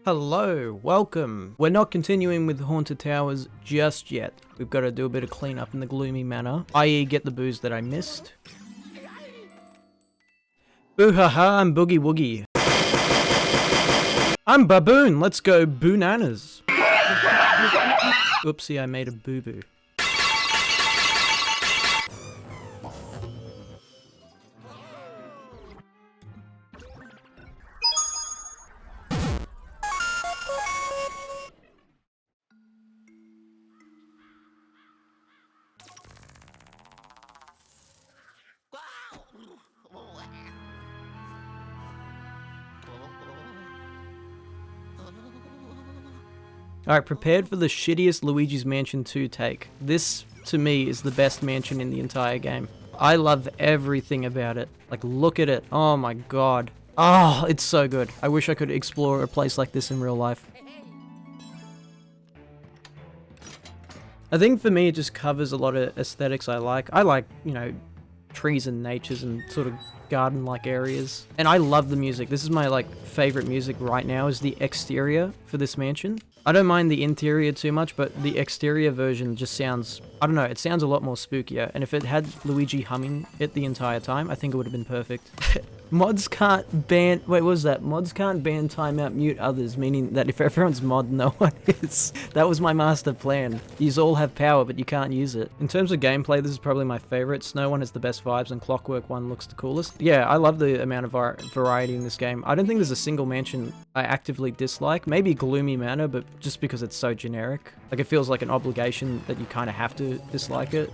Hello, welcome. We're not continuing with Haunted Towers just yet. We've got to do a bit of cleanup in the gloomy manor, i.e. get the booze that I missed. Boo-ha-ha, I'm Boogie Woogie. I'm Baboon, let's go boo-nanas. Oopsie, I made a boo-boo. Alright, prepared for the shittiest Luigi's Mansion 2 take. This, to me, is the best mansion in the entire game. I love everything about it. Like, look at it. Oh my god. Oh, it's so good. I wish I could explore a place like this in real life. I think for me, it just covers a lot of aesthetics I like. I like, you know, trees and natures and sort of garden-like areas. And I love the music. This is my, like, favorite music right now is the exterior for this mansion. I don't mind the interior too much, but the exterior version just sounds, I don't know, it sounds a lot more spookier. And if it had Luigi humming it the entire time, I think it would have been perfect. Mods can't ban, wait, what was that? Mods can't ban, timeout, mute others, meaning that if everyone's mod, no one is. That was my master plan. Yous all have power, but you can't use it. In terms of gameplay, this is probably my favorite. Snow One has the best vibes and Clockwork One looks the coolest. Yeah, I love the amount of variety in this game. I don't think there's a single mansion I actively dislike. Maybe Gloomy Manor, but just because it's so generic. Like, it feels like an obligation that you kind of have to dislike it.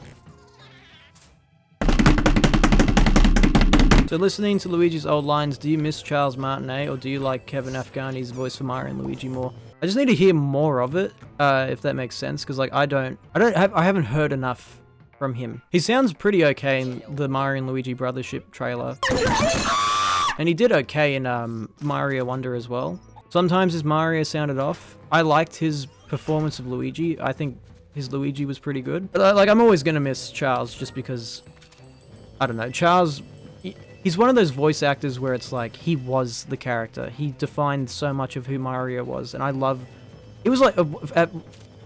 So listening to Luigi's old lines, do you miss Charles Martinet or do you like Kevin Afghani's voice for Mario and Luigi more? I just need to hear more of it, if that makes sense, because like I haven't heard enough from him. He sounds pretty okay in the Mario and Luigi Brothership trailer. And he did okay in Mario Wonder as well. Sometimes his Mario sounded off. I liked his performance of Luigi. I think his Luigi was pretty good. But like I'm always gonna miss Charles just because, I don't know, Charles, he's one of those voice actors where it's like, he was the character. He defined so much of who Mario was, and I love... It was like,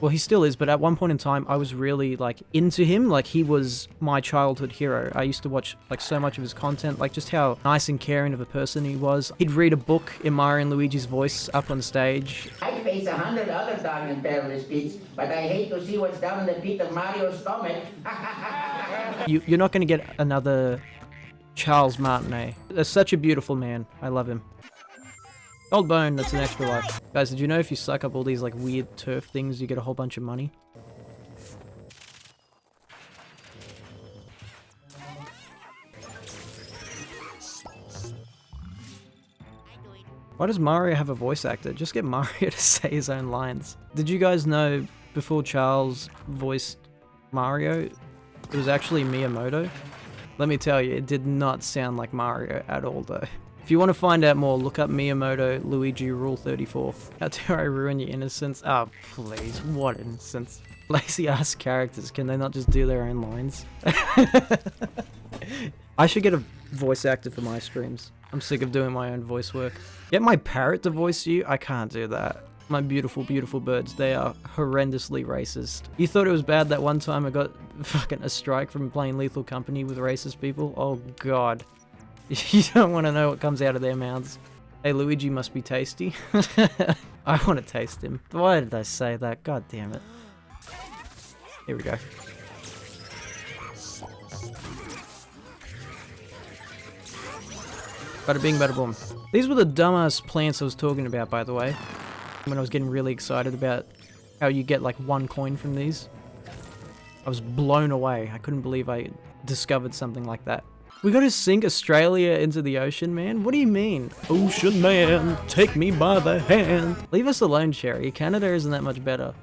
well, he still is, but at one point in time, I was really, like, into him. Like, he was my childhood hero. I used to watch, like, so much of his content, like, just how nice and caring of a person he was. He'd read a book in Mario and Luigi's voice up on stage. I face 100 other dark and perilous pits, but I hate to see what's down in the pit of Mario's stomach. You're not going to get another... Charles Martinet. That's such a beautiful man. I love him. Old Bone, that's an extra life. Guys, did you know if you suck up all these like weird turf things, you get a whole bunch of money? Why does Mario have a voice actor? Just get Mario to say his own lines. Did you guys know before Charles voiced Mario, it was actually Miyamoto? Let me tell you, it did not sound like Mario at all though. If you want to find out more, look up Miyamoto Luigi Rule 34. How dare I ruin your innocence? Oh, please, what innocence? Lazy ass characters, can they not just do their own lines? I should get a voice actor for my streams. I'm sick of doing my own voice work. Get my parrot to voice you? I can't do that. My beautiful, beautiful birds, they are horrendously racist. You thought it was bad that one time I got fucking a strike from playing Lethal Company with racist people? Oh god. You don't want to know what comes out of their mouths. Hey, Luigi must be tasty. I want to taste him. Why did I say that? God damn it. Here we go. Bada bing, bada boom. These were the dumbass plants I was talking about, by the way. When I was getting really excited about how you get like 1 coin from these. I was blown away. I couldn't believe I discovered something like that. We gotta sink Australia into the ocean, man? What do you mean? Ocean man, take me by the hand. Leave us alone, Cherry. Canada isn't that much better.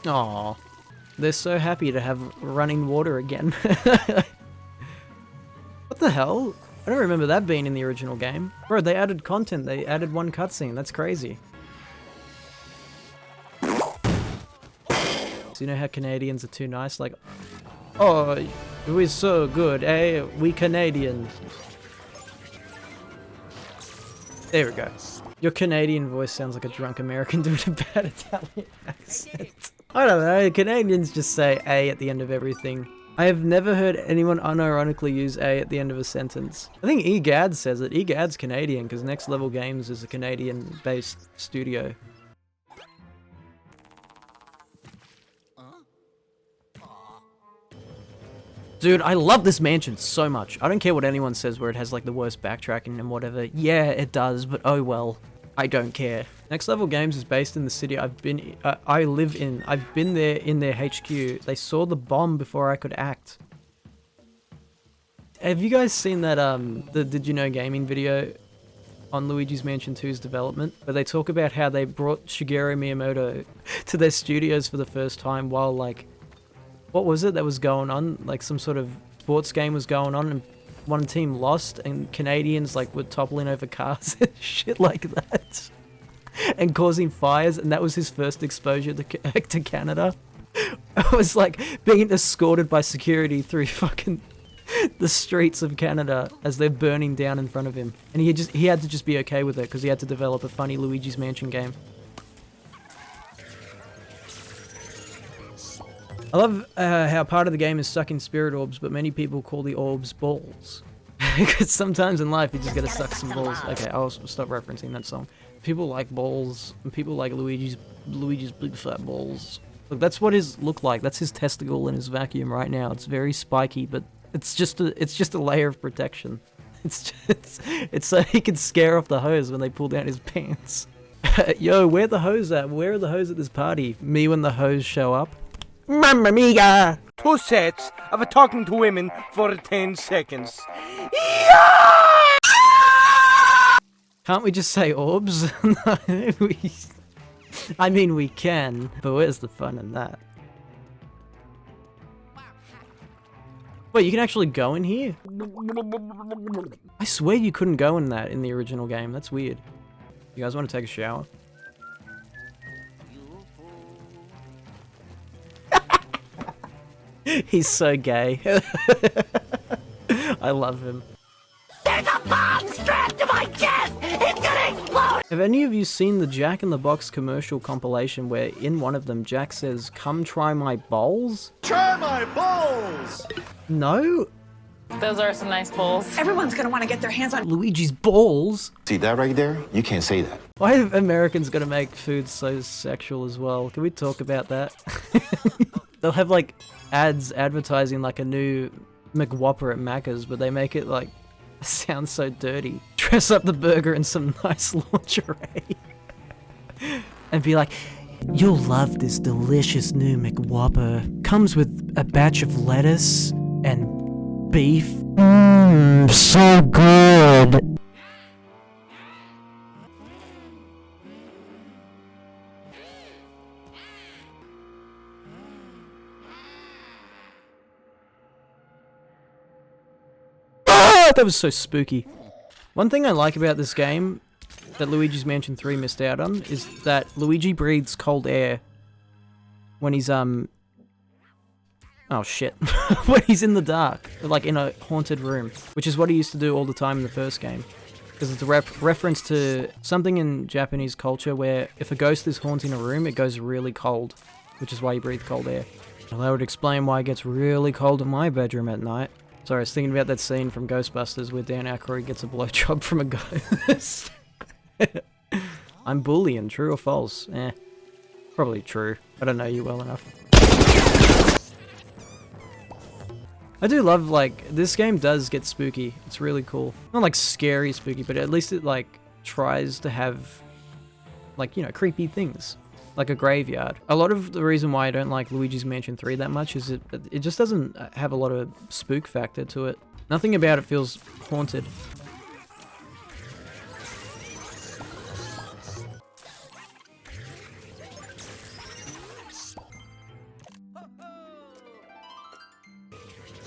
Aww. They're so happy to have running water again. What the hell? I don't remember that being in the original game. Bro, they added content. They added 1 cutscene. That's crazy. So you know how Canadians are too nice? Like, oh, we're so good, eh? We Canadians. There we go. Your Canadian voice sounds like a drunk American doing a bad Italian accent. I don't know, Canadians just say A at the end of everything. I have never heard anyone unironically use A at the end of a sentence. I think EGAD says it. EGAD's Canadian, because Next Level Games is a Canadian-based studio. Dude, I love this mansion so much. I don't care what anyone says where it has like the worst backtracking and whatever. Yeah, it does, but oh well. I don't care. Next Level Games is based in the city I live in. I've been there in their HQ. They saw the bomb before I could act. Have you guys seen that the Did You Know Gaming video on Luigi's Mansion 2's development, where they talk about how they brought Shigeru Miyamoto to their studios for the first time while like, what was it that was going on? Like some sort of sports game was going on and one team lost and Canadians like were toppling over cars and shit like that and causing fires, and that was his first exposure to Canada. It was like being escorted by security through fucking the streets of Canada as they're burning down in front of him, and he had to just be okay with it because he had to develop a funny Luigi's Mansion game. I love how part of the game is sucking spirit orbs, but many people call the orbs balls. Because sometimes in life you just gotta suck some balls. Okay, I'll stop referencing that song. People like balls, and people like Luigi's big fat balls. Look, that's what his look like. That's his testicle in his vacuum right now. It's very spiky, but it's just a layer of protection. It's so he can scare off the hose when they pull down his pants. Yo, where the hose at? Where are the hose at this party? Me when the hose show up. Mamma mia! 2 sets of talking to women for 10 seconds. Can't we just say orbs? I mean, we can, but where's the fun in that? Wait, you can actually go in here? I swear you couldn't go in that in the original game. That's weird. You guys want to take a shower? He's so gay. I love him. There's a bomb strapped to my chest! It's gonna explode! Have any of you seen the Jack in the Box commercial compilation where in one of them Jack says, "Come try my balls"? Try my balls! No? Those are some nice bowls. Everyone's gonna want to get their hands on Luigi's balls? See that right there? You can't say that. Why are Americans gonna make food so sexual as well? Can we talk about that? They'll have like ads advertising like a new McWhopper at Macca's, but they make it like sound so dirty. Dress up the burger in some nice lingerie and be like, "You'll love this delicious new McWhopper. Comes with a batch of lettuce and beef. Mmm, so good." That was so spooky. One thing I like about this game that Luigi's Mansion 3 missed out on is that Luigi breathes cold air when he's oh shit, when he's in the dark, like in a haunted room, which is what he used to do all the time in the first game. Because it's a reference to something in Japanese culture where if a ghost is haunting a room, it goes really cold, which is why you breathe cold air. Well, that would explain why it gets really cold in my bedroom at night. Sorry, I was thinking about that scene from Ghostbusters where Dan Aykroyd gets a blowjob from a ghost. I'm bullying, true or false? Eh, probably true. I don't know you well enough. I do love, like, this game does get spooky. It's really cool. Not like scary spooky, but at least it, like, tries to have, like, you know, creepy things. Like a graveyard. A lot of the reason why I don't like Luigi's Mansion 3 that much is it just doesn't have a lot of spook factor to it. Nothing about it feels haunted.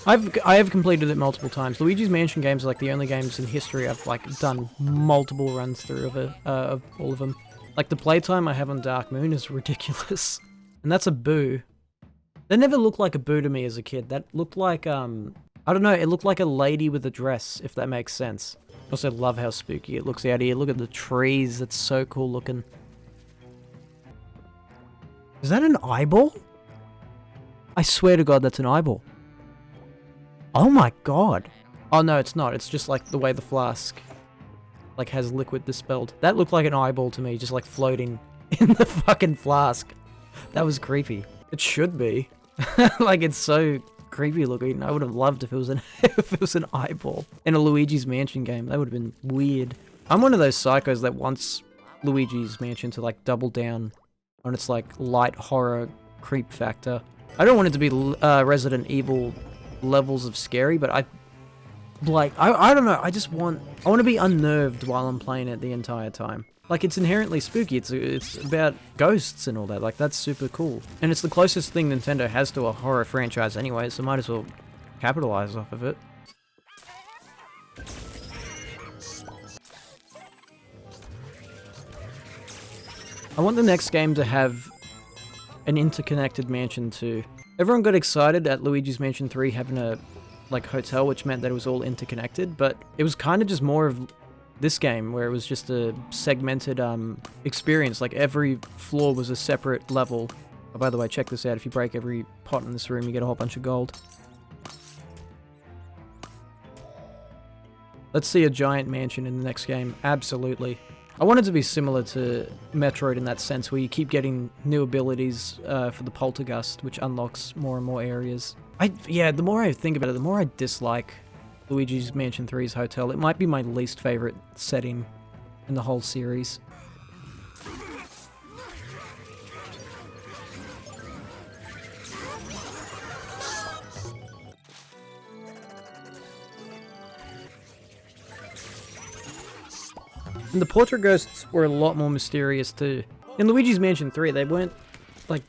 I have completed it multiple times. Luigi's Mansion games are like the only games in history I've like done multiple runs through of all of them. Like, the playtime I have on Dark Moon is ridiculous. And that's a boo. That never looked like a boo to me as a kid. That looked like, I don't know, it looked like a lady with a dress, if that makes sense. Also love how spooky it looks out here. Look at the trees. That's so cool looking. Is that an eyeball? I swear to God, that's an eyeball. Oh my God. Oh no, it's not. It's just like the way the flask like has liquid dispelled. That looked like an eyeball to me, just like floating in the fucking flask. That was creepy. It should be. Like, it's so creepy looking. I would have loved if it was an if it was an eyeball in a Luigi's Mansion game. That would have been weird. I'm one of those psychos that wants Luigi's Mansion to like double down on its like light horror creep factor. I don't want it to be Resident Evil levels of scary, but I don't know. I want to be unnerved while I'm playing it the entire time. Like, it's inherently spooky. It's about ghosts and all that. Like, that's super cool. And it's the closest thing Nintendo has to a horror franchise anyway, so might as well capitalize off of it. I want the next game to have an interconnected mansion too. Everyone got excited at Luigi's Mansion 3 having a like hotel, which meant that it was all interconnected, but it was kind of just more of this game where it was just a segmented experience. Like, every floor was a separate level. Oh, by the way, check this out. If you break every pot in this room, you get a whole bunch of gold. Let's see a giant mansion in the next game. Absolutely. I want it to be similar to Metroid in that sense, where you keep getting new abilities for the Poltergust, which unlocks more and more areas. Yeah, the more I think about it, the more I dislike Luigi's Mansion 3's hotel. It might be my least favorite setting in the whole series. And the portrait ghosts were a lot more mysterious too. In Luigi's Mansion 3, they weren't, like,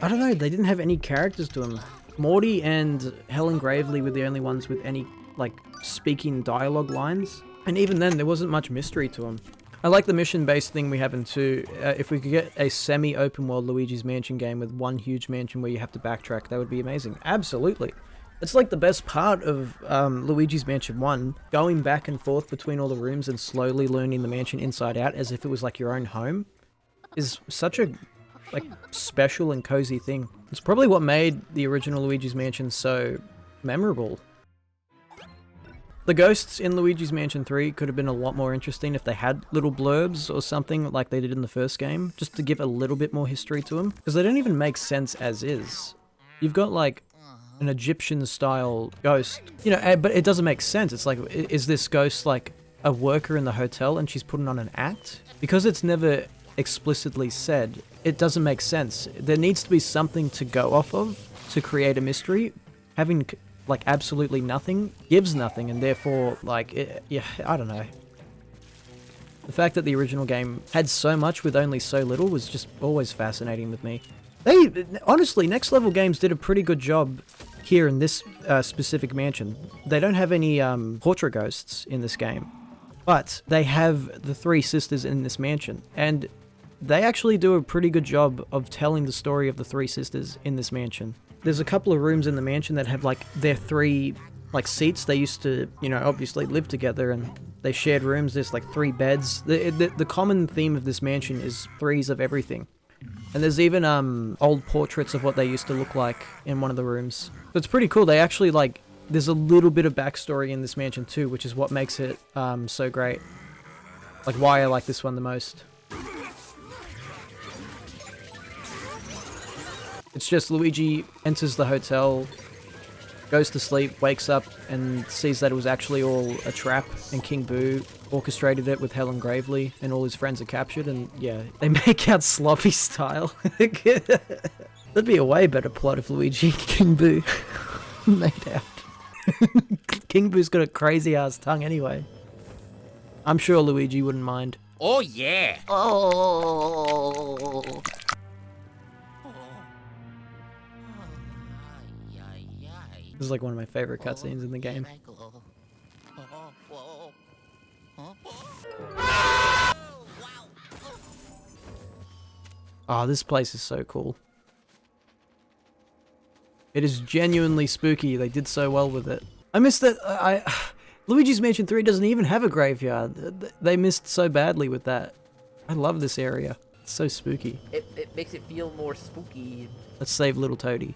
I don't know, they didn't have any characters to them. Morty and Helen Gravely were the only ones with any, like, speaking dialogue lines. And even then, there wasn't much mystery to them. I like the mission-based thing we have in 2. If we could get a semi-open world Luigi's Mansion game with one huge mansion where you have to backtrack, that would be amazing. Absolutely. It's like the best part of Luigi's Mansion 1, going back and forth between all the rooms and slowly learning the mansion inside out as if it was like your own home, is such a like special and cozy thing. It's probably what made the original Luigi's Mansion so memorable. The ghosts in Luigi's Mansion 3 could have been a lot more interesting if they had little blurbs or something like they did in the first game, just to give a little bit more history to them, because they don't even make sense as is. You've got like an Egyptian-style ghost, you know, but it doesn't make sense. It's like, is this ghost like a worker in the hotel and she's putting on an act? Because it's never explicitly said, it doesn't make sense. There needs to be something to go off of to create a mystery. Having like absolutely nothing gives nothing, and therefore, like, yeah, I don't know. The fact that the original game had so much with only so little was just always fascinating with me. Honestly, Next Level Games did a pretty good job here in this specific mansion. They don't have any portrait ghosts in this game, but they have the 3 sisters in this mansion, and they actually do a pretty good job of telling the story of the 3 sisters in this mansion. There's a couple of rooms in the mansion that have like their 3 like seats. They used to, you know, obviously live together, and they shared rooms. There's like 3 beds. The common theme of this mansion is 3s of everything. And there's even old portraits of what they used to look like in one of the rooms. So it's pretty cool. They actually, like, there's a little bit of backstory in this mansion too, which is what makes it so great. Like, why I like this one the most. It's just Luigi enters the hotel, goes to sleep, wakes up, and sees that it was actually all a trap, and King Boo orchestrated it with Helen Gravely, and all his friends are captured, and yeah, they make out sloppy style. That'd be a way better plot if Luigi and King Boo made out. King Boo's got a crazy ass tongue anyway. I'm sure Luigi wouldn't mind. Oh yeah! Oh. This is like one of my favorite cutscenes in the game. Oh, this place is so cool. It is genuinely spooky. They did so well with it. I miss that. Luigi's Mansion 3 doesn't even have a graveyard. They missed so badly with that. I love this area. It's so spooky. It makes it feel more spooky. Let's save little Toadie.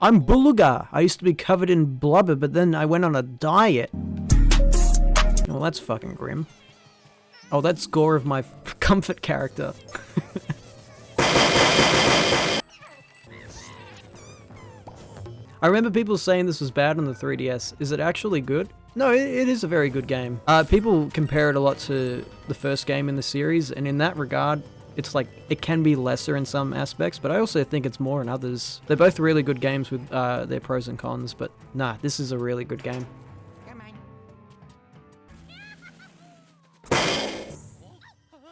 I'm Buluga. I used to be covered in blubber, but then I went on a diet. Well, that's fucking grim. Oh, that's gore of my comfort character. I remember people saying this was bad on the 3DS. Is it actually good? No, it is a very good game. People compare it a lot to the first game in the series, and in that regard, it's like, it can be lesser in some aspects, but I also think it's more in others. They're both really good games with their pros and cons, but nah, this is a really good game.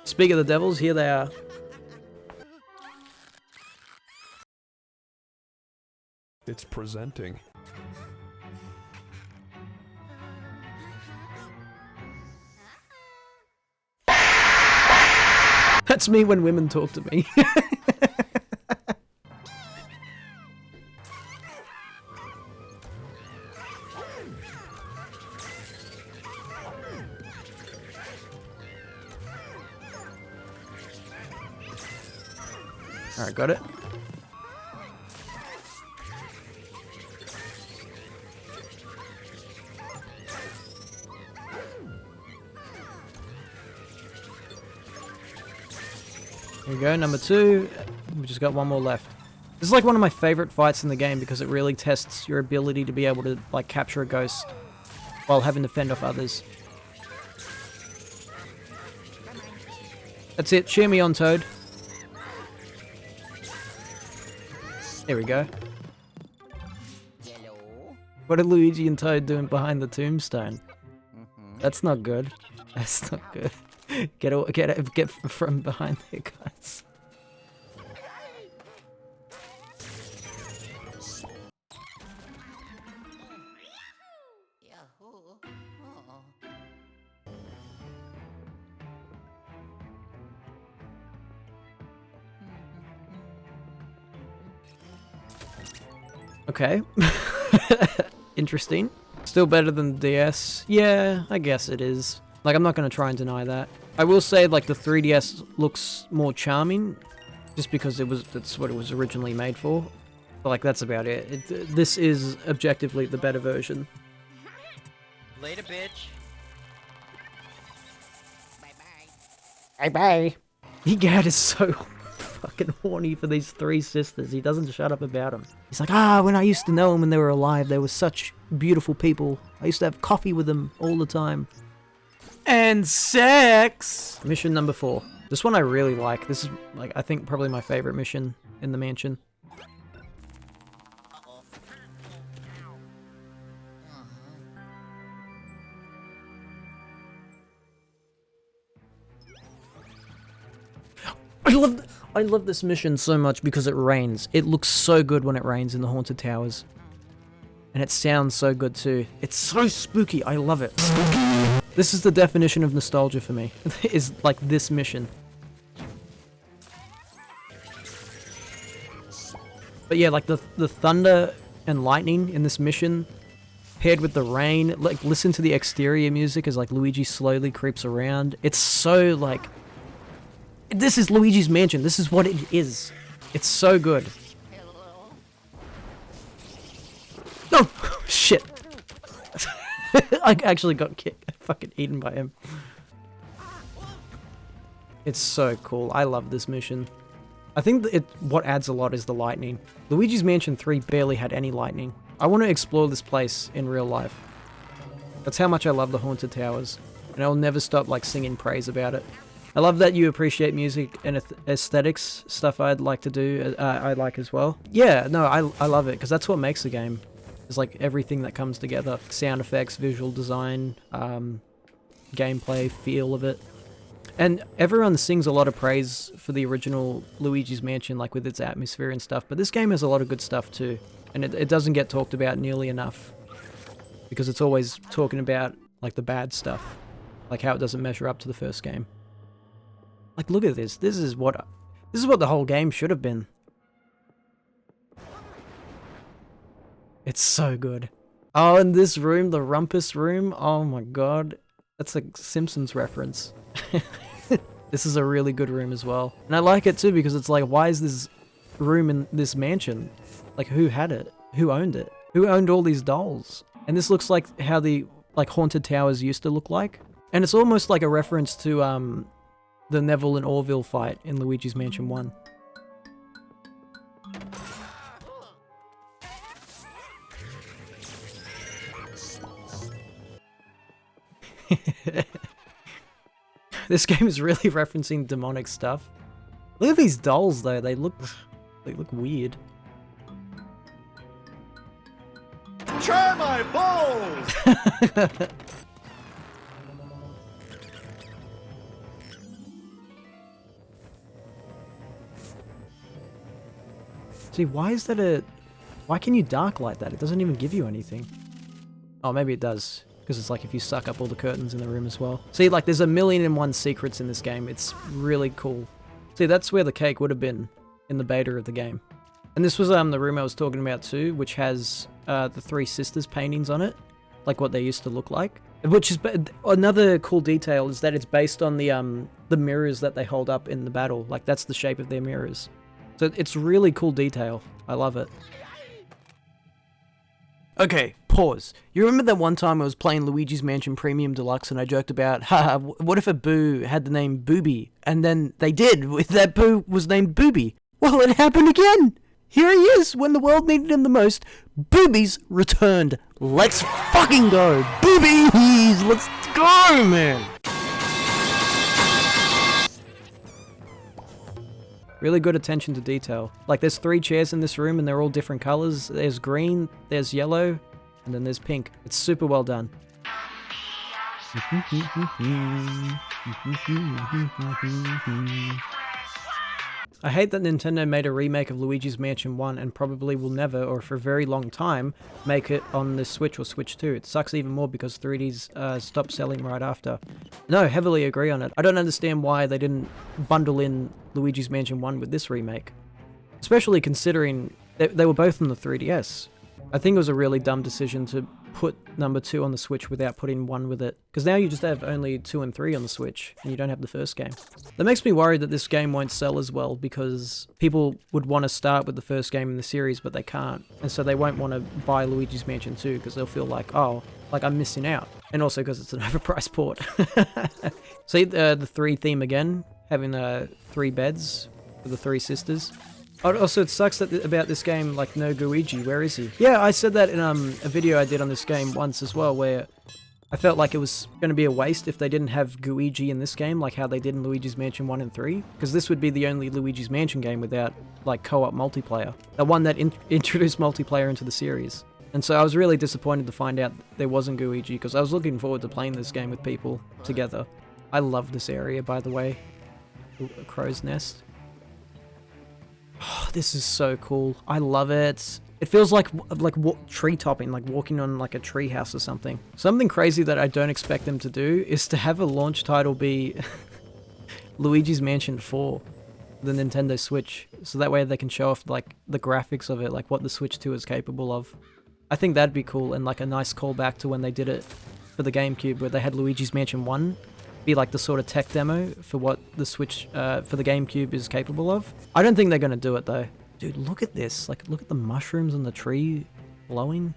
Speak of the devils, here they are. It's presenting. That's me when women talk to me. Alright, got it. There we go, number 2. We just got one more left. This is like one of my favorite fights in the game because it really tests your ability to be able to like capture a ghost while having to fend off others. That's it, cheer me on, Toad. There we go. What are Luigi and Toad doing behind the tombstone? That's not good. That's not good. Get from behind there, guys. Okay. Interesting. Still better than the DS? Yeah, I guess it is. Like, I'm not going to try and deny that. I will say, like, the 3DS looks more charming, just because that's what it was originally made for. But, like, that's about it. This is objectively the better version. Later, bitch. Bye bye. Egad is so fucking horny for these 3 sisters. He doesn't shut up about them. He's like, when I used to know them when they were alive, they were such beautiful people. I used to have coffee with them all the time. And sex! Mission number 4. This one I really like. This is, like, I think probably my favorite mission in the mansion. I love this mission so much because it rains. It looks so good when it rains in the Haunted Towers. And it sounds so good too. It's so spooky. I love it. This is the definition of nostalgia for me. Is like this mission. But yeah, like the thunder and lightning in this mission paired with the rain, like listen to the exterior music as like Luigi slowly creeps around. It's so like, this is Luigi's Mansion. This is what it is. It's so good. No! Shit. I actually got fucking eaten by him. It's so cool. I love this mission. I think what adds a lot is the lightning. Luigi's Mansion 3 barely had any lightning. I want to explore this place in real life. That's how much I love the Haunted Towers. And I'll never stop like singing praise about it. I love that you appreciate music and aesthetics, stuff I'd like to do, I like as well. Yeah, no, I love it, because that's what makes the game. It's like everything that comes together. Sound effects, visual design, gameplay, feel of it. And everyone sings a lot of praise for the original Luigi's Mansion, like with its atmosphere and stuff, but this game has a lot of good stuff too. And it doesn't get talked about nearly enough, because it's always talking about like the bad stuff, like how it doesn't measure up to the first game. Like, look at this. This is what This is what the whole game should have been. It's so good. Oh, and this room, the rumpus room, oh my god. That's a Simpsons reference. This is a really good room as well. And I like it too because it's like, why is this room in this mansion? Like, who had it? Who owned it? Who owned all these dolls? And this looks like how the like haunted towers used to look like. And it's almost like a reference to the Neville and Orville fight in Luigi's Mansion 1. This game is really referencing demonic stuff. Look at these dolls though, they look weird. Try my balls! See, why is that a... Why can you dark light that? It doesn't even give you anything. Oh, maybe it does. Because it's like if you suck up all the curtains in the room as well. See, like there's 1,000,001 secrets in this game. It's really cool. See, that's where the cake would have been in the beta of the game. And this was the room I was talking about too, which has the three sisters paintings on it. Like what they used to look like. Which is... Another cool detail is that it's based on the mirrors that they hold up in the battle. Like that's the shape of their mirrors. So it's really cool detail. I love it. Okay, pause. You remember that one time I was playing Luigi's Mansion Premium Deluxe and I joked about, haha, what if a boo had the name Booby? And then they did, that boo was named Booby. Well, it happened again! Here he is, when the world needed him the most. Boobies returned. Let's fucking go! Boobies! Let's go, man! Really good attention to detail. Like there's 3 chairs in this room and they're all different colors. There's green, there's yellow, and then there's pink. It's super well done. I hate that Nintendo made a remake of Luigi's Mansion 1 and probably will never, or for a very long time, make it on the Switch or Switch 2. It sucks even more because 3Ds stopped selling right after. No, heavily agree on it. I don't understand why they didn't bundle in Luigi's Mansion 1 with this remake. Especially considering they were both on the 3DS. I think it was a really dumb decision to put number 2 on the Switch without putting 1 with it. Because now you just have only 2 and 3 on the Switch, and you don't have the first game. That makes me worried that this game won't sell as well, because people would want to start with the first game in the series, but they can't. And so they won't want to buy Luigi's Mansion 2, because they'll feel like, oh, like I'm missing out. And also because it's an overpriced port. See the 3 theme again, having 3 beds for the 3 sisters. Also, it sucks that about this game, like, no Luigi. Where is he? Yeah, I said that in a video I did on this game once as well, where I felt like it was going to be a waste if they didn't have Luigi in this game, like how they did in Luigi's Mansion 1 and 3. Because this would be the only Luigi's Mansion game without, like, co-op multiplayer. The one that introduced multiplayer into the series. And so I was really disappointed to find out there wasn't Luigi, because I was looking forward to playing this game with people together. I love this area, by the way. A crow's nest. Oh, this is so cool. I love it. It feels like tree topping, like walking on like a tree house or something. Something crazy that I don't expect them to do is to have a launch title be Luigi's Mansion 4, the Nintendo Switch. So that way they can show off like the graphics of it, like what the Switch 2 is capable of. I think that'd be cool and like a nice callback to when they did it for the GameCube, where they had Luigi's Mansion 1 be like the sort of tech demo for what the Switch for the GameCube is capable of. I don't think they're gonna do it though. Dude, look at this. Like, look at the mushrooms on the tree blowing.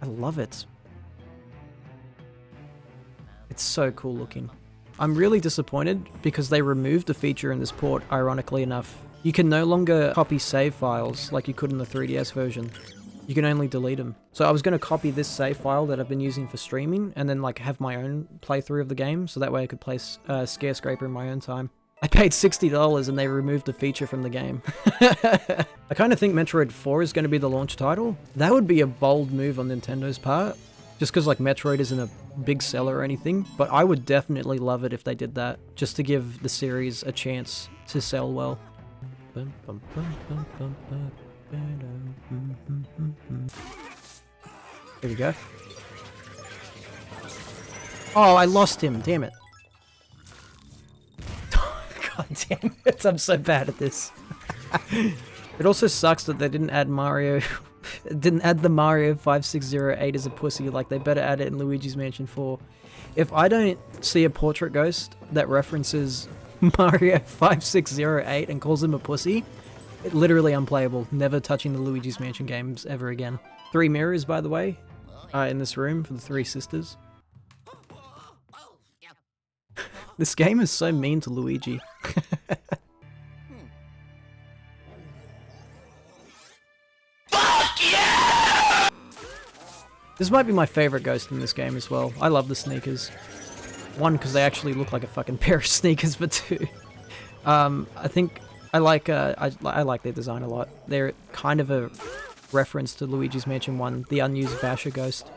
I love it. It's so cool looking. I'm really disappointed because they removed the feature in this port, ironically enough. You can no longer copy save files like you could in the 3DS version. You can only delete them. So I was going to copy this save file that I've been using for streaming and then like have my own playthrough of the game, so that way I could play Scarescraper in my own time. I paid $60 and they removed the feature from the game. I kind of think Metroid 4 is going to be the launch title. That would be a bold move on Nintendo's part, just because like Metroid isn't a big seller or anything, but I would definitely love it if they did that, just to give the series a chance to sell well. Here we go. Oh, I lost him, damn it. God Damn it, I'm so bad at this. It also sucks that they didn't add Mario... didn't add the Mario 5608 as a pussy. Like, they better add it in Luigi's Mansion 4. If I don't see a portrait ghost that references Mario 5608 and calls him a pussy, it's literally unplayable. Never touching the Luigi's Mansion games ever again. 3 mirrors, by the way, in this room for the 3 sisters. This game is so mean to Luigi. This might be my favorite ghost in this game as well. I love the sneakers. 1, because they actually look like a fucking pair of sneakers, but 2, I think I like their design a lot. They're kind of a reference to Luigi's Mansion 1, the unused Basher ghost.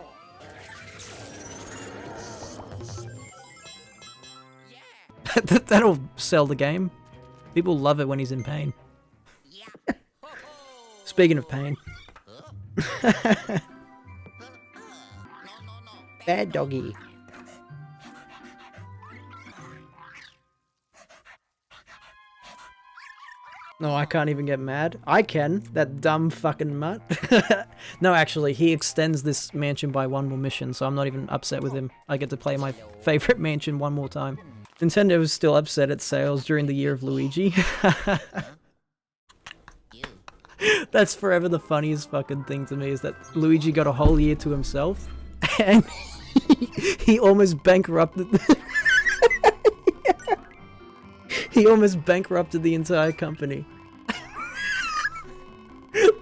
That'll sell the game. People love it when he's in pain. Speaking of pain. Bad doggy. No, I can't even get mad. I can, that dumb fucking mutt. No, actually, he extends this mansion by 1 more mission, so I'm not even upset with him. I get to play my favorite mansion 1 more time. Nintendo was still upset at sales during the year of Luigi. That's forever the funniest fucking thing to me, is that Luigi got a whole year to himself, and he almost bankrupted... He almost bankrupted the entire company.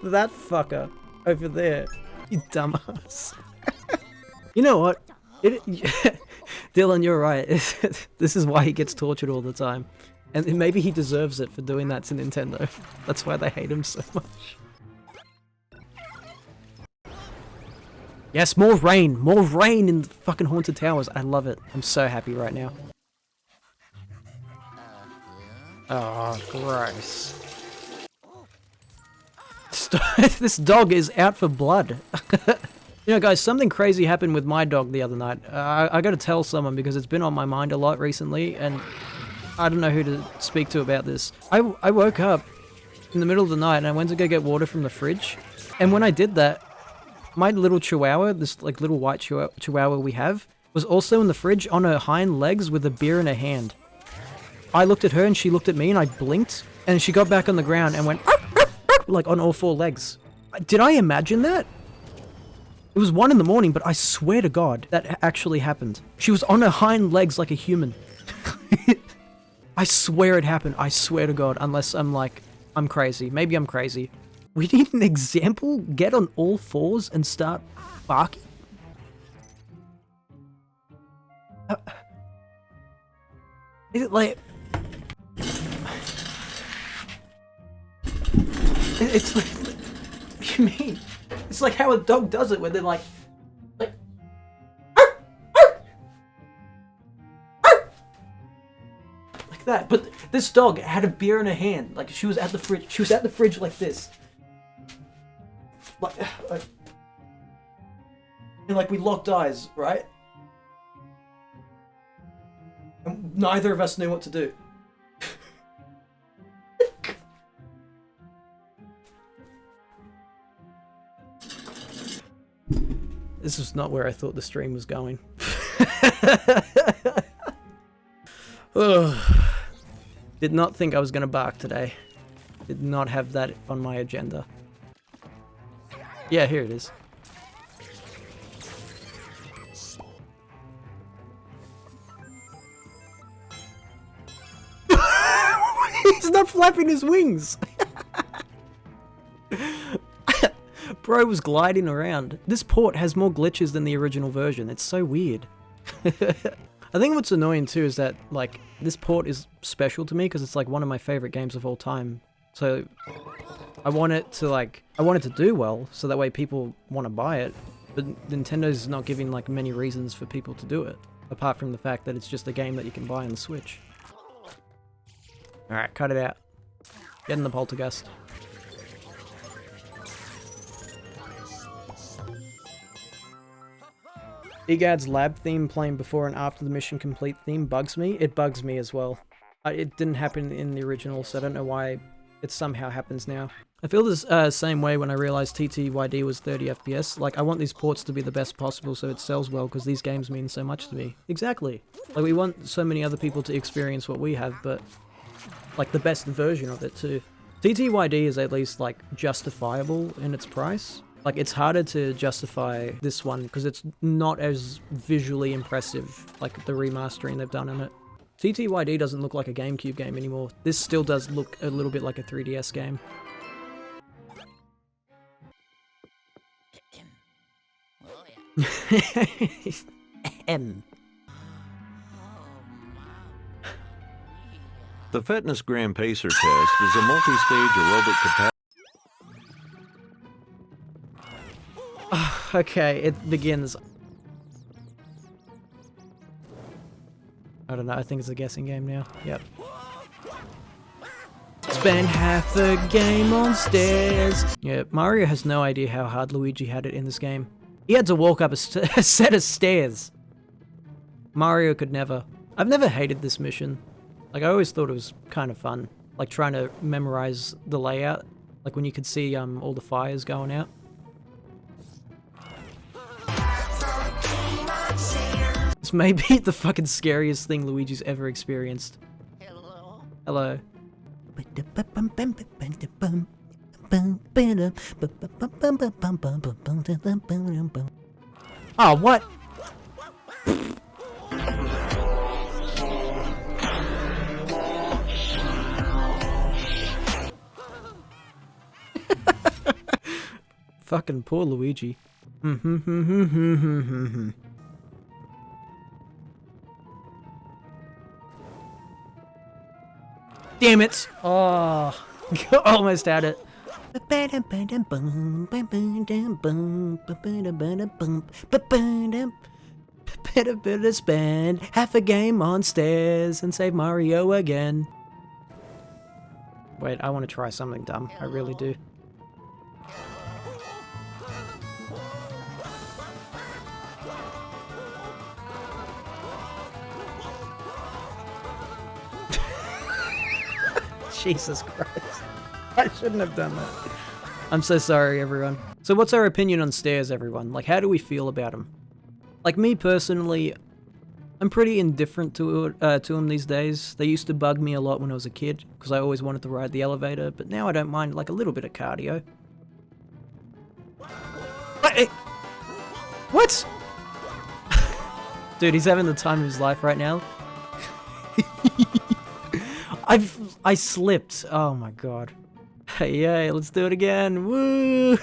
That fucker over there. You dumbass. You know what? Dylan, you're right. This is why he gets tortured all the time. And maybe he deserves it for doing that to Nintendo. That's why they hate him so much. Yes, more rain! More rain in the fucking Haunted Towers. I love it. I'm so happy right now. Oh, gross. This dog is out for blood. You know, guys, something crazy happened with my dog the other night. I gotta tell someone because it's been on my mind a lot recently, and I don't know who to speak to about this. I woke up in the middle of the night and I went to go get water from the fridge, and when I did that, my little chihuahua, this like little white chihuahua we have, was also in the fridge on her hind legs with a beer in her hand. I looked at her and she looked at me and I blinked and she got back on the ground and went like on all 4 legs. Did I imagine that? It was 1 in the morning, but I swear to God that actually happened. She was on her hind legs like a human. I swear it happened. I swear to God, unless I'm crazy. Maybe I'm crazy. We need an example. Get on all 4s and start barking. Is it like... It's like... What do you mean? It's like how a dog does it, where they're like... Like that. But this dog had a beer in her hand. Like, she was at the fridge. She was at the fridge like this. And like, we locked eyes, right? And neither of us knew what to do. This is not where I thought the stream was going. Did not think I was going to bark today. Did not have that on my agenda. Yeah, here it is. He's not flapping his wings! Bro was gliding around. This port has more glitches than the original version. It's so weird. I think what's annoying too is that, like, this port is special to me because it's like one of my favorite games of all time. So I want it to do well so that way people want to buy it. But Nintendo's not giving like many reasons for people to do it, apart from the fact that it's just a game that you can buy on the Switch. Alright, cut it out. Get in the poltergeist. Egad's lab theme playing before and after the mission complete theme bugs me. It bugs me as well. It didn't happen in the original, so I don't know why it somehow happens now. I feel this same way when I realized TTYD was 30 FPS. Like, I want these ports to be the best possible so it sells well, because these games mean so much to me. Exactly. Like, we want so many other people to experience what we have, but, like, the best version of it, too. TTYD is at least, like, justifiable in its price. Like, it's harder to justify this one, because it's not as visually impressive, like the remastering they've done in it. TTYD doesn't look like a GameCube game anymore. This still does look a little bit like a 3DS game. The Fitness Gram Pacer test is a multi-stage aerobic capacity. Okay, it begins. I don't know, I think it's a guessing game now. Yep. Spend half the game on stairs. Yeah, Mario has no idea how hard Luigi had it in this game. He had to walk up a set of stairs. Mario could never. I've never hated this mission. Like, I always thought it was kind of fun. Like, trying to memorize the layout. Like, when you could see all the fires going out. This may be the fucking scariest thing Luigi's ever experienced. Hello. Hello. Oh, what? Fucking poor Luigi. Damn it! Oh, almost had it. Better spend half a game on stairs and save Mario again. Wait, I want to try something dumb. I really do. Jesus Christ. I shouldn't have done that. I'm so sorry, everyone. So what's our opinion on stairs, everyone? Like, how do we feel about them? Like, me personally, I'm pretty indifferent to them these days. They used to bug me a lot when I was a kid, because I always wanted to ride the elevator, but now I don't mind, like, a little bit of cardio. What? Dude, he's having the time of his life right now. I slipped. Oh my god. Hey, yay, let's do it again. Woo!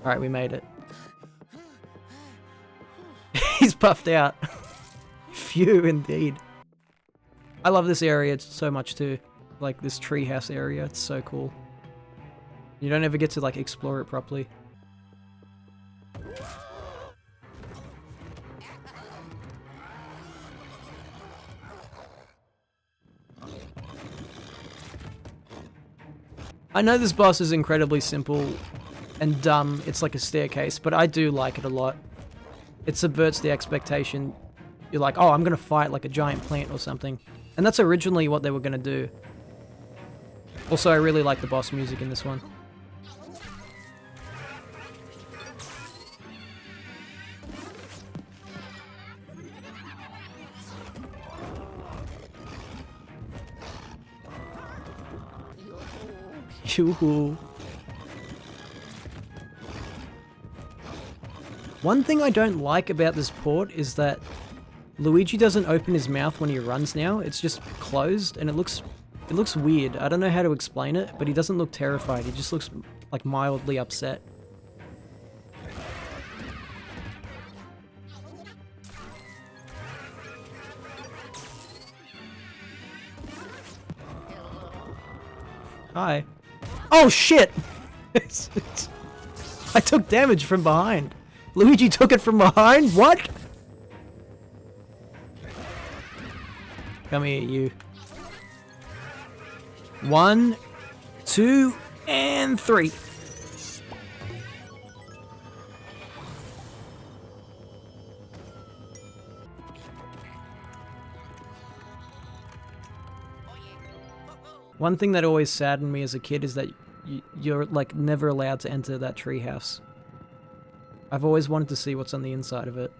Alright, we made it. He's puffed out. Phew, indeed. I love this area so much too. Like, this treehouse area, it's so cool. You don't ever get to, like, explore it properly. I know this boss is incredibly simple and dumb. It's like a staircase, but I do like it a lot. It subverts the expectation. You're like, oh, I'm gonna fight like a giant plant or something. And that's originally what they were gonna do. Also, I really like the boss music in this one. Yoo-hoo. One thing I don't like about this port is that Luigi doesn't open his mouth when he runs now. It's just closed, and it looks weird. I don't know how to explain it, but he doesn't look terrified. He just looks like mildly upset. Hi. Oh shit! I took damage from behind. Luigi took it from behind? What? Come here, you. 1, 2, and 3. One thing that always saddened me as a kid is that you're like never allowed to enter that treehouse. I've always wanted to see what's on the inside of it.